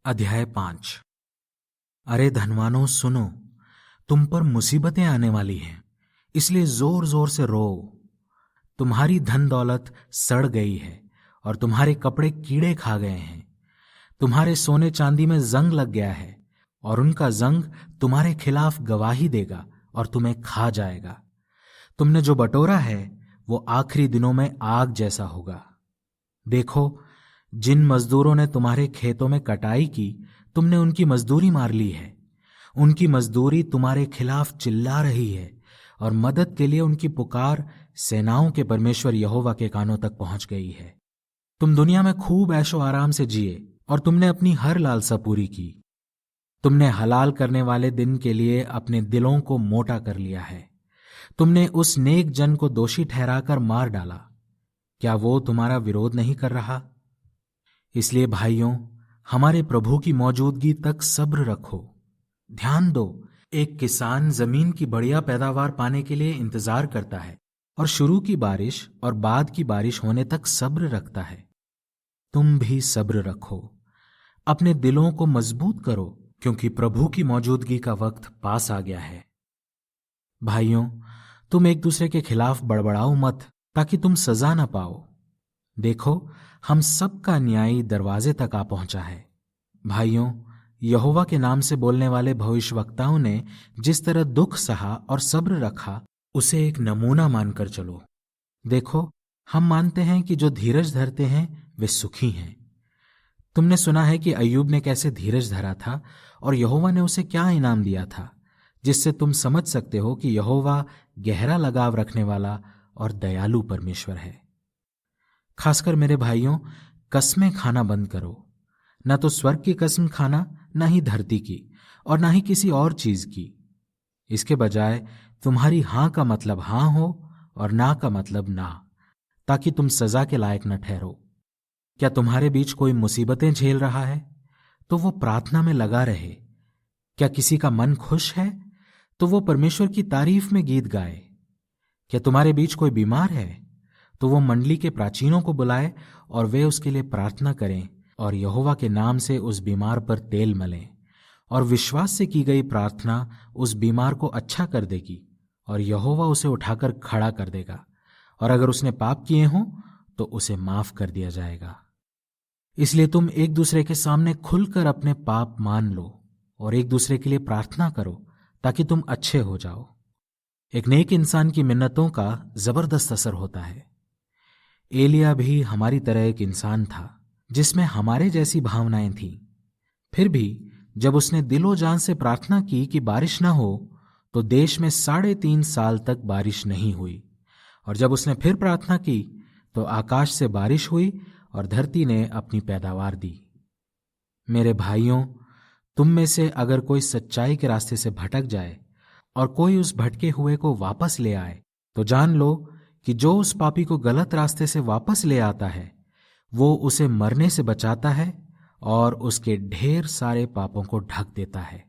अध्याय 5। अरे धनवानों सुनो, तुम पर मुसीबतें आने वाली हैं, इसलिए जोर जोर से रो। तुम्हारी धन दौलत सड़ गई है और तुम्हारे कपड़े कीड़े खा गए हैं। तुम्हारे सोने चांदी में जंग लग गया है और उनका जंग तुम्हारे खिलाफ गवाही देगा और तुम्हें खा जाएगा। तुमने जो बटोरा है वो आखिरी दिनों में आग जैसा होगा। देखो, जिन मजदूरों ने तुम्हारे खेतों में कटाई की, तुमने उनकी मजदूरी मार ली है। उनकी मजदूरी तुम्हारे खिलाफ चिल्ला रही है और मदद के लिए उनकी पुकार सेनाओं के परमेश्वर यहोवा के कानों तक पहुंच गई है। तुम दुनिया में खूब ऐशो आराम से जिए और तुमने अपनी हर लालसा पूरी की। तुमने हलाल करने वाले दिन के लिए अपने दिलों को मोटा कर लिया है। तुमने उस नेक जन को दोषी ठहराकर मार डाला। क्या वो तुम्हारा विरोध नहीं कर रहा? इसलिए भाइयों, हमारे प्रभु की मौजूदगी तक सब्र रखो। ध्यान दो, एक किसान जमीन की बढ़िया पैदावार पाने के लिए इंतजार करता है और शुरू की बारिश और बाद की बारिश होने तक सब्र रखता है। तुम भी सब्र रखो, अपने दिलों को मजबूत करो, क्योंकि प्रभु की मौजूदगी का वक्त पास आ गया है। भाइयों, तुम एक दूसरे के खिलाफ बड़बड़ाओ मत, ताकि तुम सजा न पाओ। देखो, हम सबका न्यायी दरवाजे तक आ पहुंचा है। भाइयों, यहोवा के नाम से बोलने वाले भविष्यवक्ताओं ने जिस तरह दुख सहा और सब्र रखा, उसे एक नमूना मानकर चलो। देखो, हम मानते हैं कि जो धीरज धरते हैं वे सुखी हैं। तुमने सुना है कि अय्यूब ने कैसे धीरज धरा था और यहोवा ने उसे क्या इनाम दिया था, जिससे तुम समझ सकते हो कि यहोवा गहरा लगाव रखने वाला और दयालु परमेश्वर है। खासकर मेरे भाइयों, कसमें खाना बंद करो। न तो स्वर्ग की कसम खाना, न ही धरती की, और न ही किसी और चीज की। इसके बजाय तुम्हारी हां का मतलब हां हो और ना का मतलब ना, ताकि तुम सजा के लायक न ठहरो। क्या तुम्हारे बीच कोई मुसीबतें झेल रहा है तो वो प्रार्थना में लगा रहे। क्या किसी का मन खुश है तो वो परमेश्वर की तारीफ में गीत गाए। क्या तुम्हारे बीच कोई बीमार है तो वो मंडली के प्राचीनों को बुलाए और वे उसके लिए प्रार्थना करें और यहोवा के नाम से उस बीमार पर तेल मलें, और विश्वास से की गई प्रार्थना उस बीमार को अच्छा कर देगी और यहोवा उसे उठाकर खड़ा कर देगा, और अगर उसने पाप किए हों तो उसे माफ कर दिया जाएगा। इसलिए तुम एक दूसरे के सामने खुलकर अपने पाप मान लो और एक दूसरे के लिए प्रार्थना करो, ताकि तुम अच्छे हो जाओ। एक नेक इंसान की मिन्नतों का जबरदस्त असर होता है। एलिया भी हमारी तरह एक इंसान था, जिसमें हमारे जैसी भावनाएं थीं। फिर भी जब उसने दिलो जान से प्रार्थना की कि बारिश न हो, तो देश में 3.5 साल तक बारिश नहीं हुई। और जब उसने फिर प्रार्थना की तो आकाश से बारिश हुई और धरती ने अपनी पैदावार दी। मेरे भाइयों, तुम में से अगर कोई सच्चाई के रास्ते से भटक जाए और कोई उस भटके हुए को वापस ले आए, तो जान लो कि जो उस पापी को गलत रास्ते से वापस ले आता है, वो उसे मरने से बचाता है और उसके ढेर सारे पापों को ढक देता है।